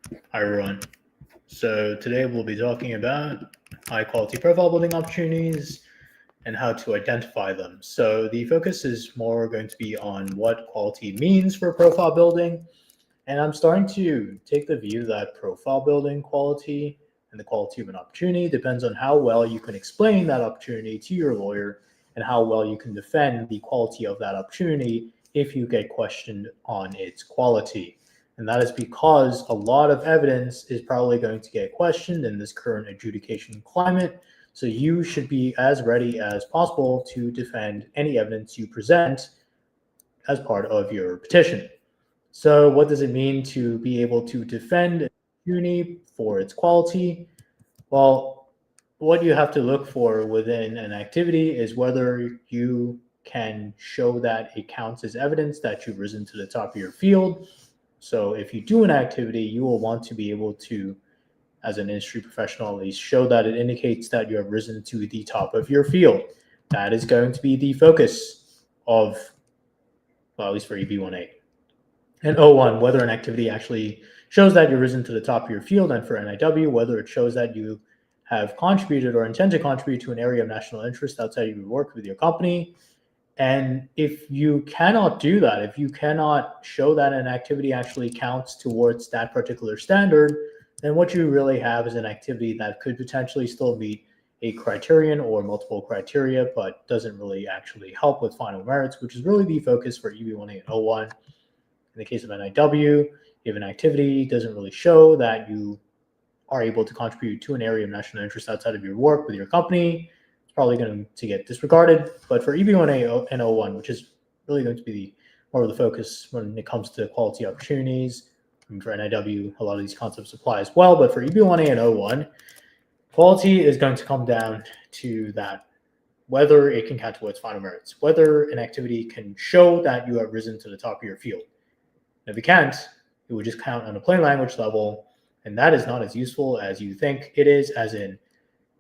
Hi everyone. So today we'll be talking about high quality profile building opportunities and how to identify them. So the focus is more going to be on what quality means for profile building. And I'm starting to take the view that profile building quality and the quality of an opportunity depends on how well you can explain that opportunity to your lawyer and how well you can defend the quality of that opportunity if you get questioned on its quality. And that is because a lot of evidence is probably going to get questioned in this current adjudication climate. So you should be as ready as possible to defend any evidence you present as part of your petition. So, what does it mean to be able to defend a uni for its quality? Well, what you have to look for within an activity is whether you can show that it counts as evidence that you've risen to the top of your field. So, if you do an activity, you will want to be able to, as an industry professional at least, show that it indicates that you have risen to the top of your field. That is going to be the focus of, well, at least for EB-1A. And O-1, whether an activity actually shows that you've risen to the top of your field, and for NIW, whether it shows that you have contributed or intend to contribute to an area of national interest outside of your work with your company. And if you cannot do that, if you cannot show that an activity actually counts towards that particular standard, then what you really have is an activity that could potentially still meet a criterion or multiple criteria, but doesn't really actually help with final merits, which is really the focus for EB-1A and O-1. In the case of NIW, if an activity doesn't really show that you are able to contribute to an area of national interest outside of your work with your company, it's probably going to get disregarded. But for EB-1A and O-1, which is really going to be more of the focus when it comes to quality opportunities, and for NIW, a lot of these concepts apply as well. But for EB-1A and O-1, quality is going to come down to that whether it can count towards final merits, whether an activity can show that you have risen to the top of your field. And if it can't, it would just count on a plain language level, and that is not as useful as you think it is, as in,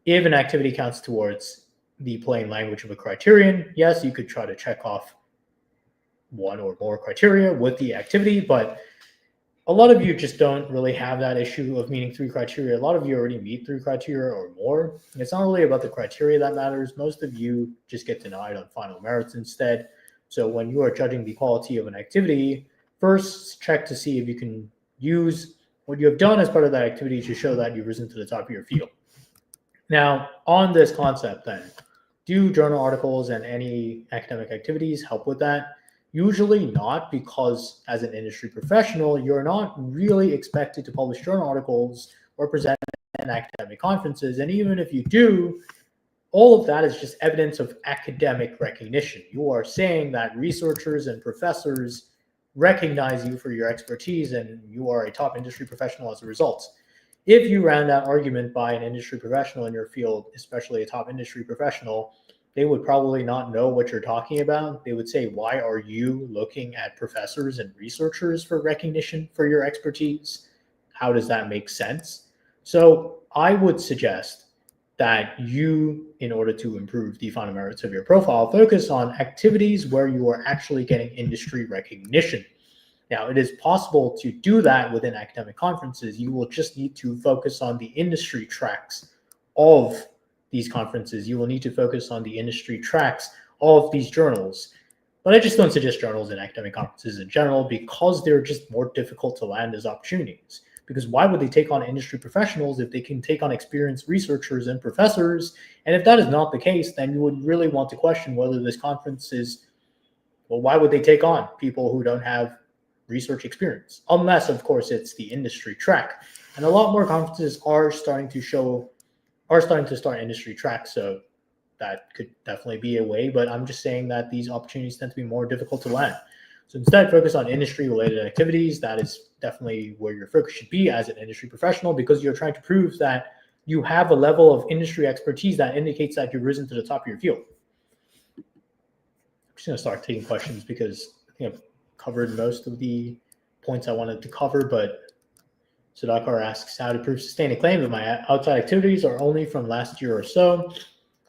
if an activity counts towards the plain language of a criterion, yes, you could try to check off one or more criteria with the activity, but a lot of you just don't really have that issue of meeting 3 criteria. A lot of you already meet 3 criteria or more. And it's not really about the criteria that matters. Most of you just get denied on final merits instead. So when you are judging the quality of an activity, first check to see if you can use what you have done as part of that activity to show that you've risen to the top of your field. Now, on this concept then, do journal articles and any academic activities help with that? Usually not, because as an industry professional, you're not really expected to publish journal articles or present in academic conferences. And even if you do, all of that is just evidence of academic recognition. You are saying that researchers and professors recognize you for your expertise and you are a top industry professional as a result. If you ran that argument by an industry professional in your field, especially a top industry professional, they would probably not know what you're talking about. They would say, why are you looking at professors and researchers for recognition for your expertise? How does that make sense? So I would suggest that you, in order to improve the final merits of your profile, focus on activities where you are actually getting industry recognition. Now, it is possible to do that within academic conferences. You will just need to focus on the industry tracks of these conferences. You will need to focus on the industry tracks of these journals. But I just don't suggest journals in academic conferences in general, because they're just more difficult to land as opportunities. Because why would they take on industry professionals if they can take on experienced researchers and professors? And if that is not the case, then you would really want to question whether this conference is, well, why would they take on people who don't have research experience? Unless, of course, it's the industry track. And a lot more conferences are starting to start industry tracks. So that could definitely be a way, but I'm just saying that these opportunities tend to be more difficult to land. So instead, focus on industry-related activities. That is definitely where your focus should be as an industry professional, because you're trying to prove that you have a level of industry expertise that indicates that you've risen to the top of your field. I'm just going to start taking questions because I think I've covered most of the points I wanted to cover, but Sudhakar asks how to prove sustain a claim if my outside activities are only from last year or so.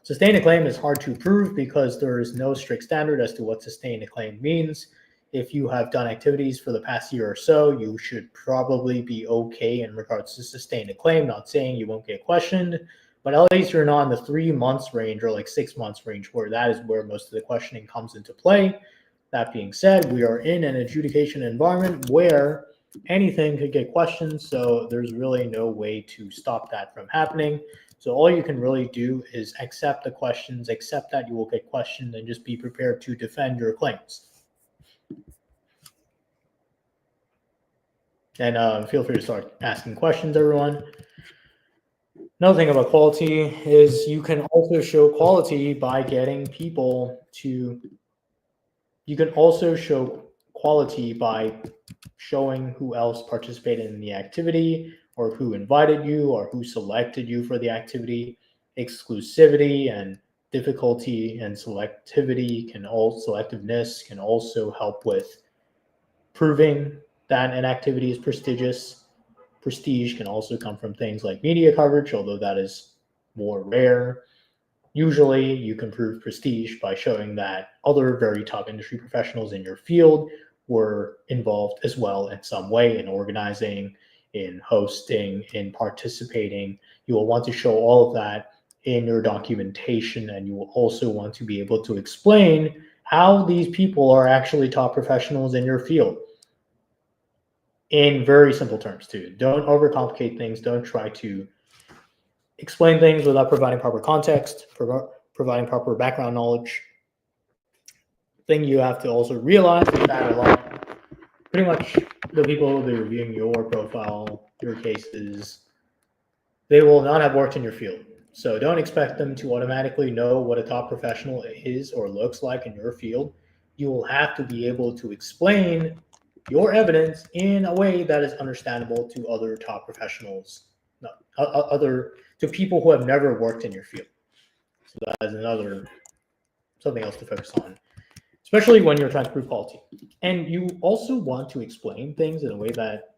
Sustain a claim is hard to prove because there is no strict standard as to what sustain a claim means. if you have done activities for the past year or so, you should probably be okay in regards to sustain a claim. Not saying you won't get questioned, but at least you're not in the 3 months range or like 6 months range, where that is where most of the questioning comes into play. That being said, we are in an adjudication environment where anything could get questioned, so there's really no way to stop that from happening. So all you can really do is accept the questions, accept that you will get questioned, and just be prepared to defend your claims. And feel free to start asking questions, everyone. Another thing about quality is you can also show quality by getting people to, you can also show quality by showing who else participated in the activity, or who invited you, or who selected you for the activity. Exclusivity and difficulty and selectivity selectiveness can also help with proving that an activity is prestigious. Prestige can also come from things like media coverage, although that is more rare. Usually, you can prove prestige by showing that other very top industry professionals in your field were involved as well in some way in organizing, in hosting, in participating. You will want to show all of that in your documentation, and you will also want to be able to explain how these people are actually top professionals in your field in very simple terms too. Don't overcomplicate things. Don't try to explain things without providing proper context, providing proper background knowledge. Thing you have to also realize is that a lot, pretty much the people who will be reviewing your profile, your cases, they will not have worked in your field. So don't expect them to automatically know what a top professional is or looks like in your field. You will have to be able to explain your evidence in a way that is understandable to other top professionals, to people who have never worked in your field. So that is something else to focus on, especially when you're trying to prove quality. And you also want to explain things in a way that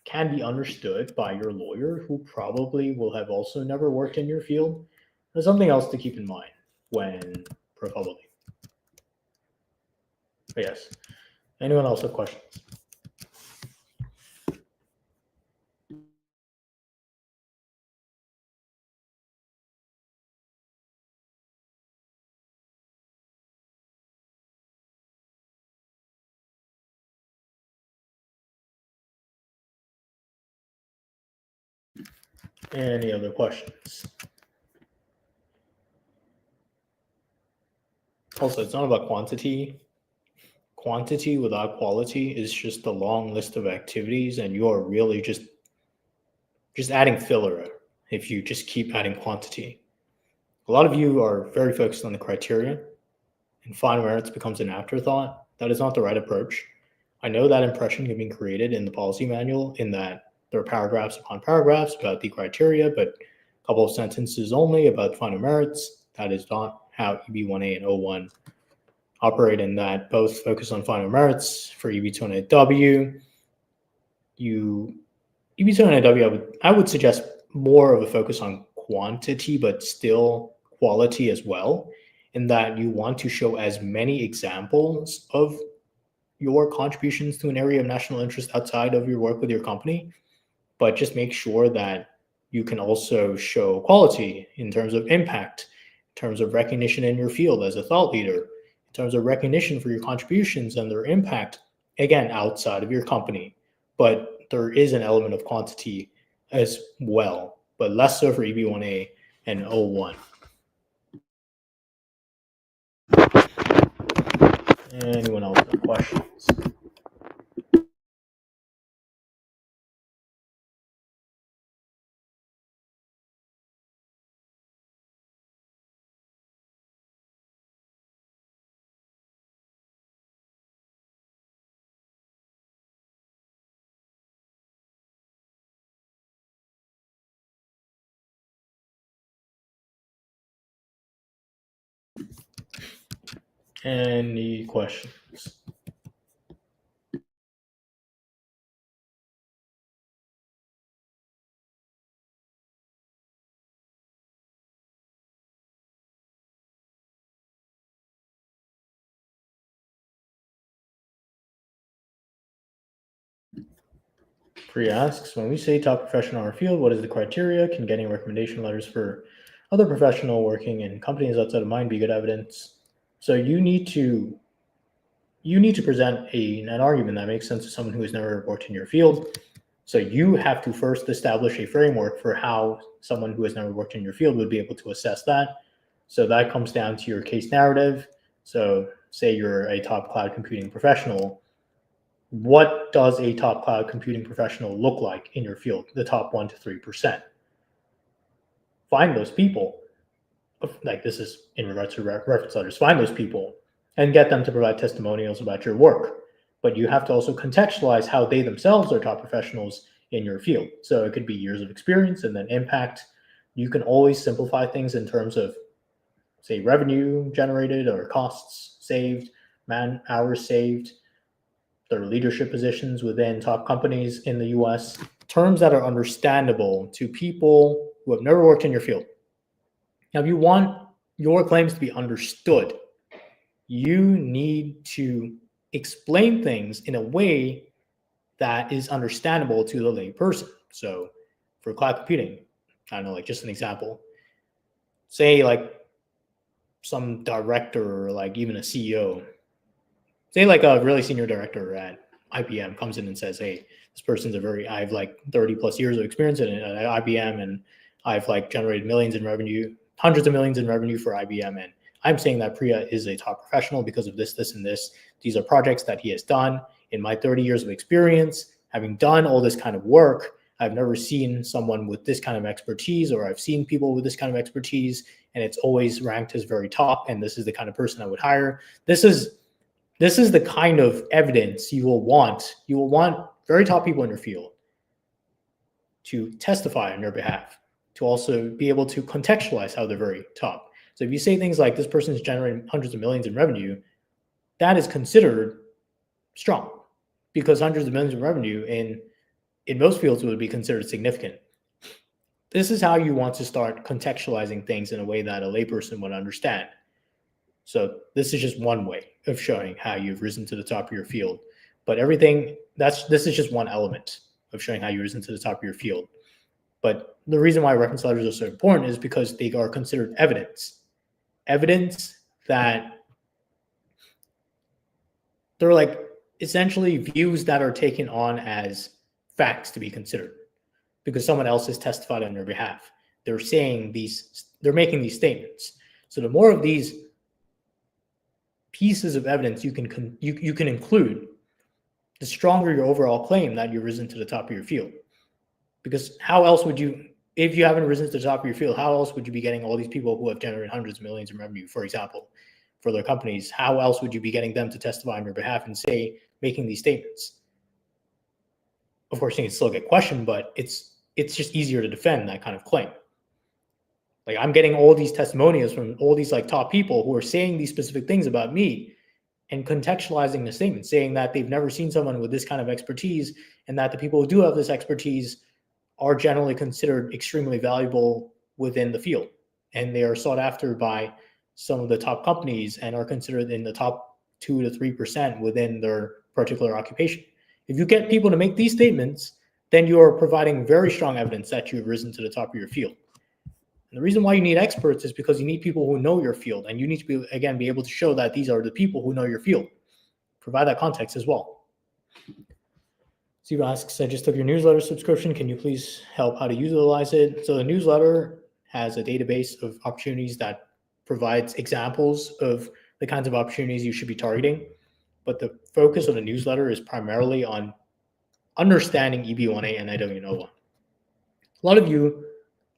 can be understood by your lawyer, who probably will have also never worked in your field. There's something else to keep in mind when profiling. But yes, anyone else have questions? Any other questions? Also, it's not about quantity. Quantity without quality is just a long list of activities, and you are really just adding filler if you just keep adding quantity. A lot of you are very focused on the criteria, and final merits becomes an afterthought. That is not the right approach. I know that impression can be created in the policy manual, in that there are paragraphs upon paragraphs about the criteria, but a couple of sentences only about final merits. That is not how EB-1A and O-1 operate, in that both focus on final merits. For EB-2 and NIW, EB-2 and NIW, I would suggest more of a focus on quantity, but still quality as well, in that you want to show as many examples of your contributions to an area of national interest outside of your work with your company, but just make sure that you can also show quality in terms of impact, in terms of recognition in your field as a thought leader, in terms of recognition for your contributions and their impact, again, outside of your company. But there is an element of quantity as well, but less so for EB-1A and O-1. Anyone else have questions? Any questions? Priya asks, when we say top professional in our field, what is the criteria? Can getting recommendation letters for other professional working in companies outside of mine be good evidence? So you need to present an argument that makes sense to someone who has never worked in your field. So you have to first establish a framework for how someone who has never worked in your field would be able to assess that. So that comes down to your case narrative. So say you're a top cloud computing professional. What does a top cloud computing professional look like in your field? The top 1% to 3%. Find those people. Like this is in regards to reference letters. Find those people and get them to provide testimonials about your work. But you have to also contextualize how they themselves are top professionals in your field. So it could be years of experience and then impact. You can always simplify things in terms of, say, revenue generated or costs saved, man hours saved, their leadership positions within top companies in the US, terms that are understandable to people who have never worked in your field. Now, if you want your claims to be understood, you need to explain things in a way that is understandable to the lay person. So for cloud computing, I don't know, like just an example, say like some director or like even a CEO, say like a really senior director at IBM comes in and says, hey, this person's I have like 30 plus years of experience at IBM and I've like generated millions in revenue, hundreds of millions in revenue for IBM. And I'm saying that Priya is a top professional because of this, this, and this. These are projects that he has done in my 30 years of experience, having done all this kind of work. I've never seen someone with this kind of expertise, or I've seen people with this kind of expertise, and it's always ranked as very top. And this is the kind of person I would hire. This is the kind of evidence you will want. You will want very top people in your field to testify on your behalf, to also be able to contextualize how they're very top. So if you say things like this person is generating hundreds of millions in revenue, that is considered strong because hundreds of millions in revenue in most fields would be considered significant. This is how you want to start contextualizing things in a way that a layperson would understand. So this is just one way of showing how you've risen to the top of your field. But this is just one element of showing how you've risen to the top of your field. But the reason why reference letters are so important is because they are considered evidence. Evidence that they're like essentially views that are taken on as facts to be considered because someone else has testified on your behalf. They're making these statements. So the more of these pieces of evidence you can include, the stronger your overall claim that you've risen to the top of your field. Because how else would you, if you haven't risen to the top of your field, how else would you be getting all these people who have generated hundreds of millions in revenue, for example, for their companies? How else would you be getting them to testify on your behalf and making these statements? Of course, you can still get questioned, but it's just easier to defend that kind of claim. Like I'm getting all these testimonials from all these like top people who are saying these specific things about me and contextualizing the statement, saying that they've never seen someone with this kind of expertise and that the people who do have this expertise are generally considered extremely valuable within the field. And they are sought after by some of the top companies and are considered in the top 2 to 3% within their particular occupation. If you get people to make these statements, then you are providing very strong evidence that you've risen to the top of your field. And the reason why you need experts is because you need people who know your field, and you need to be able to show that these are the people who know your field. Provide that context as well. Steve asks, I just took your newsletter subscription. Can you please help how to utilize it? So the newsletter has a database of opportunities that provides examples of the kinds of opportunities you should be targeting. But the focus of the newsletter is primarily on understanding EB-1A, NIW, and O-1. A lot of you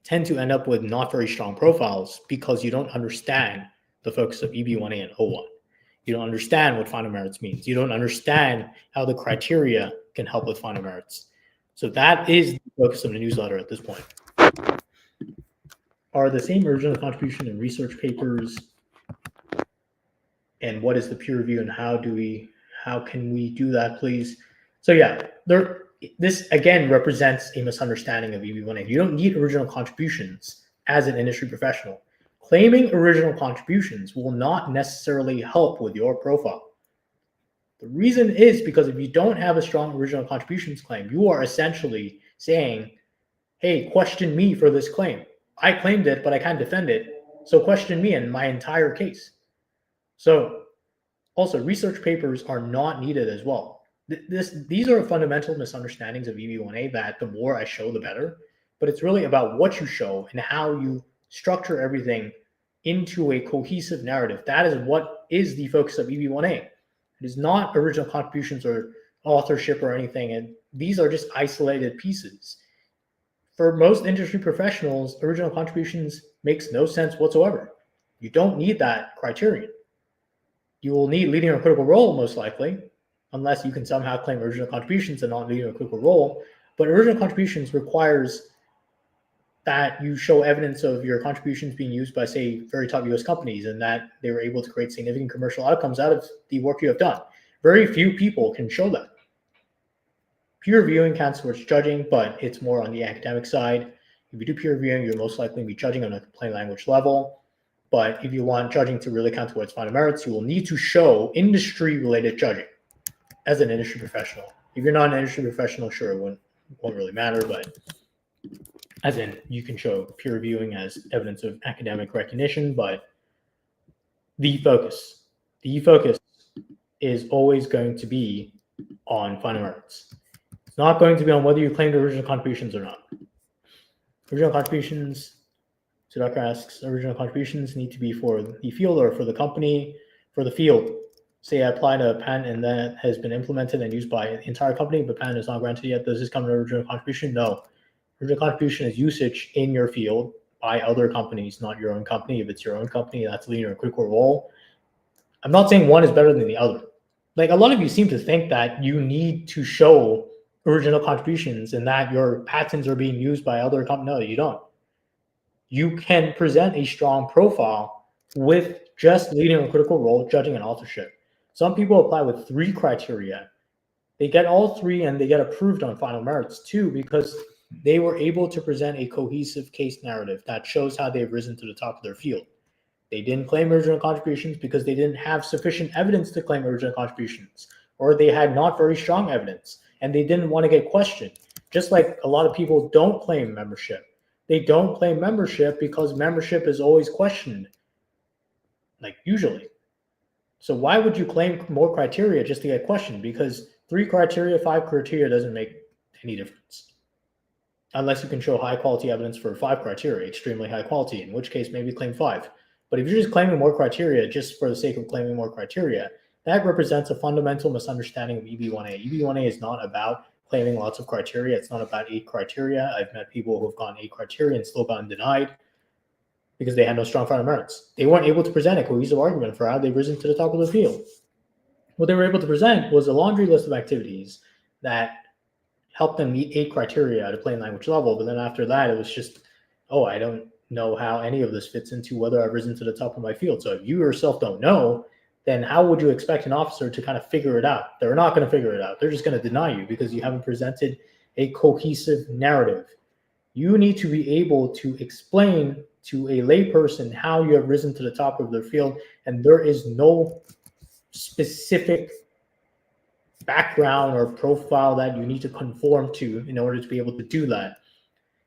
tend to end up with not very strong profiles because you don't understand the focus of EB-1A and O-1. You don't understand what final merits means. You don't understand how the criteria can help with final merits. So that is the focus of the newsletter at this point. Are the same original contribution in research papers, and what is the peer review, and how can we do that, please? So yeah, this again represents a misunderstanding of EB-1A. You don't need original contributions as an industry professional. Claiming original contributions will not necessarily help with your profile. The reason is because if you don't have a strong original contributions claim, you are essentially saying, hey, question me for this claim. I claimed it, but I can't defend it. So question me in my entire case. So also, research papers are not needed as well. These are fundamental misunderstandings of EB-1A that the more I show, the better. But it's really about what you show and how you structure everything into a cohesive narrative. That is what is the focus of EB-1A. It is not original contributions or authorship or anything. And these are just isolated pieces. For most industry professionals, original contributions makes no sense whatsoever. You don't need that criterion. You will need leading a critical role, most likely, unless you can somehow claim original contributions and not leading a critical role. But original contributions requires that you show evidence of your contributions being used by, say, very top US companies and that they were able to create significant commercial outcomes out of the work you have done. Very few people can show that. Peer reviewing counts towards judging, but it's more on the academic side. If you do peer reviewing, you'll most likely be judging on a plain language level. But if you want judging to really count towards final merits, you will need to show industry-related judging as an industry professional. If you're not an industry professional, sure, it won't really matter, but as in you can show peer reviewing as evidence of academic recognition, but the focus is always going to be on final merits. It's not going to be on whether you claimed original contributions or not. Original contributions, Sudhakar asks, original contributions need to be for the field or for the company? For the field. Say I applied a patent and that has been implemented and used by the entire company, but patent is not granted yet. Does this come to original contribution? No. Original contribution is usage in your field by other companies, not your own company. If it's your own company, that's leading a critical role. I'm not saying one is better than the other. Like a lot of you seem to think that you need to show original contributions and that your patents are being used by other companies. No, you don't. You can present a strong profile with just leading a critical role, judging, and authorship. Some people apply with 3 criteria. They get all 3 and they get approved on final merits too because they were able to present a cohesive case narrative that shows how they've risen to the top of their field. They didn't claim original contributions because they didn't have sufficient evidence to claim original contributions, or they had not very strong evidence and they didn't want to get questioned. Just like a lot of people don't claim membership. They don't claim membership because membership is always questioned, like usually. So why would you claim more criteria just to get questioned? Because 3 criteria, 5 criteria doesn't make any difference. Unless you can show high quality evidence for 5 criteria, extremely high quality, in which case maybe claim 5. But if you're just claiming more criteria just for the sake of claiming more criteria, that represents a fundamental misunderstanding of EB-1A. EB-1A is not about claiming lots of criteria. It's not about 8 criteria. I've met people who have gotten 8 criteria and still gotten denied because they had no strong final merits. They weren't able to present a cohesive argument for how they've risen to the top of the field. What they were able to present was a laundry list of activities that helped them meet 8 criteria at a plain language level. But then after that, it was just, oh, I don't know how any of this fits into whether I've risen to the top of my field. So if you yourself don't know, then how would you expect an officer to kind of figure it out? They're not going to figure it out. They're just going to deny you because you haven't presented a cohesive narrative. You need to be able to explain to a layperson how you have risen to the top of their field, and there is no specific background or profile that you need to conform to in order to be able to do that.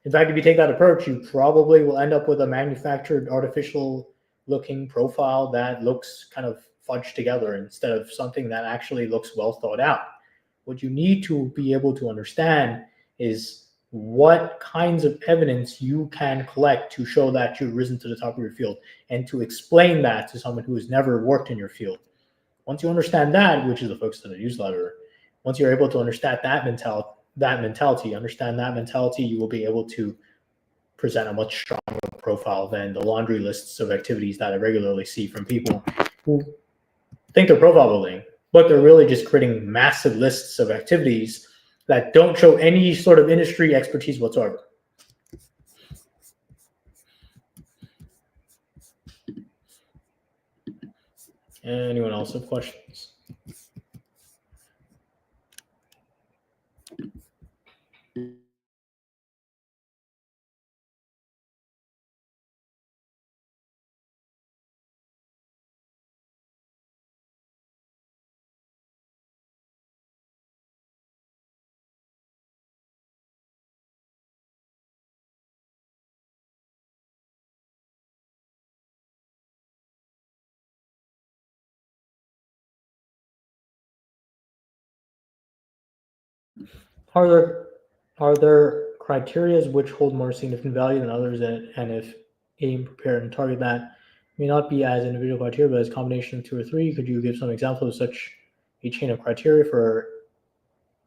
In fact, if you take that approach, you probably will end up with a manufactured, artificial looking profile that looks kind of fudged together instead of something that actually looks well thought out. What you need to be able to understand is what kinds of evidence you can collect to show that you've risen to the top of your field and to explain that to someone who has never worked in your field. Once you understand that, which is the focus of the newsletter, once you're able to understand that mentality, you will be able to present a much stronger profile than the laundry lists of activities that I regularly see from people who think they're profile building, but they're really just creating massive lists of activities that don't show any sort of industry expertise whatsoever. Anyone else have questions? Are there criteria which hold more significant value than others, and if aim, prepare, and target that may not be as individual criteria, but as a combination of 2 or 3? Could you give some example of such a chain of criteria for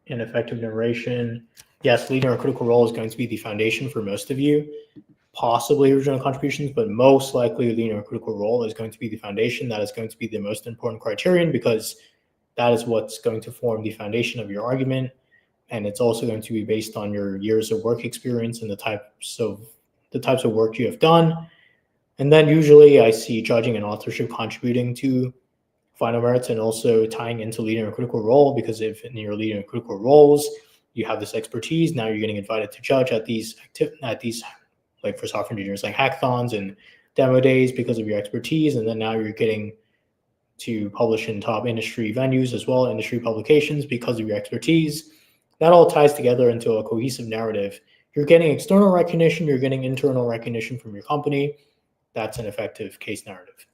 an effective narration? Yes, leading a critical role is going to be the foundation for most of you, possibly original contributions, but most likely leading a critical role is going to be the foundation. That is going to be the most important criterion because that is what's going to form the foundation of your argument. And it's also going to be based on your years of work experience and the types of work you have done. And then usually I see judging and authorship contributing to final merits and also tying into leading a critical role, because if in your leading a critical roles, you have this expertise, now you're getting invited to judge at these like for software engineers, like hackathons and demo days because of your expertise. And then now you're getting to publish in top industry venues as well, industry publications because of your expertise. That all ties together into a cohesive narrative. You're getting external recognition, you're getting internal recognition from your company. That's an effective case narrative.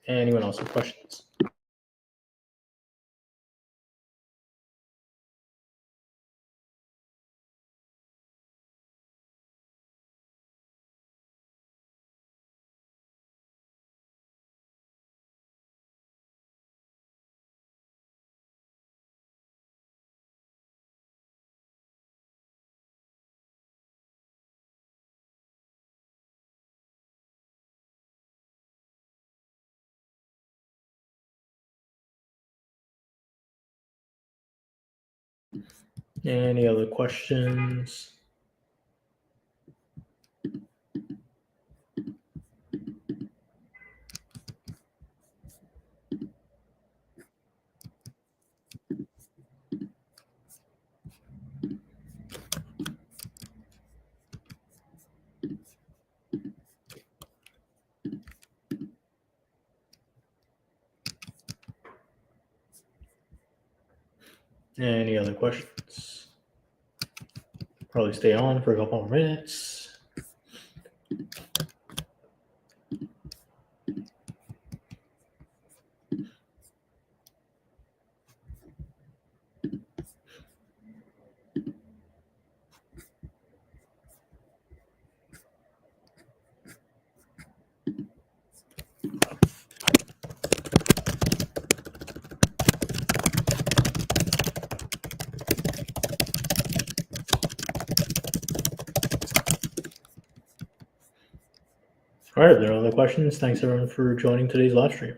Anyone else have questions? Any other questions? Any other questions? Probably stay on for a couple more minutes. All right, if there are other questions, thanks everyone for joining today's live stream.